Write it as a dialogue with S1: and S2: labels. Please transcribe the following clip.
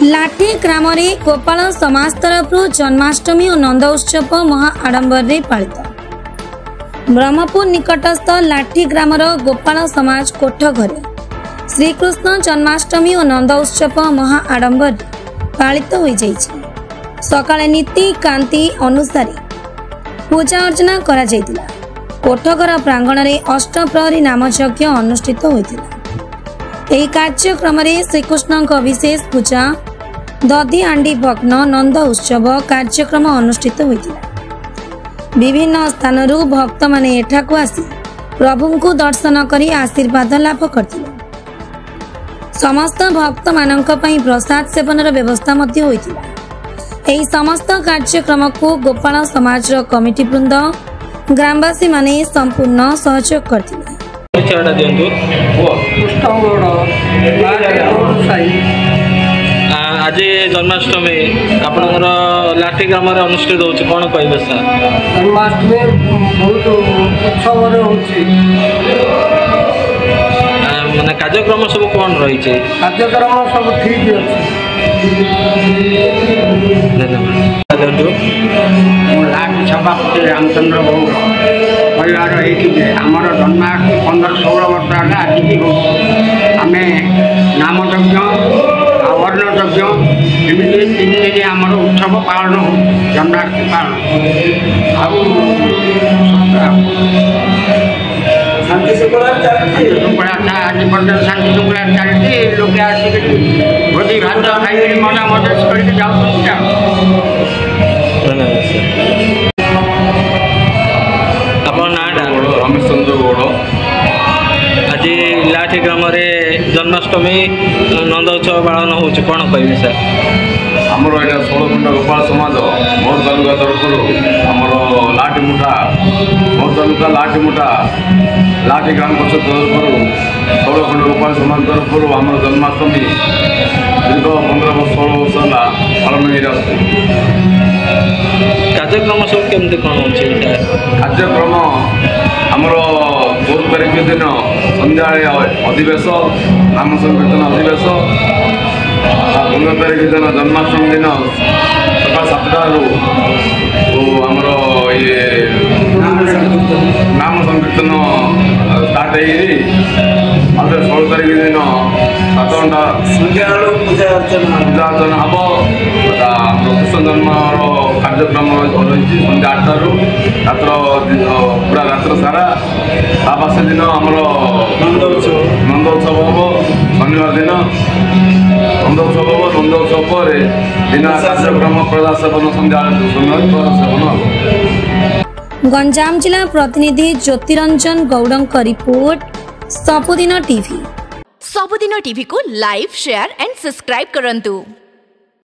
S1: लाठी ग्राम गोपाल समाज तरफ जन्माष्टमी और नंद उत्सव महा आडंबर पालित। ब्रह्मपुर निकटस्थ लाठी ग्राम गोपाल समाज कोठ घरे श्रीकृष्ण जन्माष्टमी और नंद उत्सव महा आडंबर पालित हो जाइछि। सकाळे नीति कांति अनुसार पूजा अर्चना करा जायतिला। कोठघर प्रांगण में अष्टप्रहरी नामयज्ञ अनुष्ठित होइतिला। ଏହି କାର୍ଯ୍ୟକ୍ରମରେ ଶ୍ରୀକୃଷ୍ଣଙ୍କ विशेष पूजा दधी हांडी भग्न नंद उत्सव कार्यक्रम अनुष्ठित होइतिला। विभिन्न स्थानरू भक्त माने एठाकु आसी प्रभुଙ୍କୁ दर्शन करी आशीर्वाद लाभ करथिले। समस्त भक्त माननक पई प्रसाद सेवनर व्यवस्था मध्य होइतिला। ଏହି समस्त कार्यक्रम को गोपाल समाज कमिटी वृंद ग्रामवासी माने संपूर्ण सहयोग करथिले।
S2: आज जन्माष्टमी आपनकर लाठी ग्राम अनुष्ठित होछि कोन कहबे सर?
S3: जन्माष्टमी बहुत उत्सव होछि।
S2: माने कार्यक्रम सब कोन रही छे?
S3: कार्यक्रम सब ठीक अछि। लाठी सभापति रामचंद्र गौड़ परिवार आमर जन्माष्टमी 15-16 वर्ष आज भी आम नामयज्ञ वर्णयज्ञ एमती 3 दिन आम उत्सव पालन हो जन्माष्टमी पालन शांति शुक्ला आज पर्यटन शांति शुक्ला चलती लोग आसिक भोजी भात खाई मजा मजा करके जाऊँ।
S4: रमेश चंद्र गौड़
S2: आज लाठी ग्राम जन्माष्टमी नंद उत्सव पालन हो कहबे सर?
S4: आमर यहाँ 16 गोपाल समाज मोर तालुका तरफ आमर लाठी मुठा मोर तालुका लाठी मुठा लाठी ग्राम परिषद तरफ 16 गोपाल समाज तरफ आमर जन्माष्टमी दीर्घ 15-16 वर्ष है पालन हो।
S2: कार्यक्रम सब केमती कौन अच्छे
S4: कार्यक्रम आमर 14 तारीख दिन संध्या अधिवेश नाम संकीर्तन अधिवेश 15 तारीख दिन जन्माष्टमी दिन सकाल 7टारू आमर ये नाम संकीर्तन स्टार्ट हो 16 तारीख दिन 7 घंटा संध्या पूजा अर्चना हम कृष्ण जन्म कार्यक्रम रही संध्या 8टारू रात्र पूरा रात्र सारा तापास दिन आमर नंद उत्सव हम शनिवार दिन नंद उत्सव हम नंद उत्सव पर दिन कार्यक्रम प्रसाद सेवन संध्या समय प्रसाद सेवन हम।
S1: गंजाम जिला प्रतिनिधि Jyotiranjan Gaur report Sabudin TV.
S5: Sabudin TV को लाइव शेयर एंड सब्सक्राइब करंतु।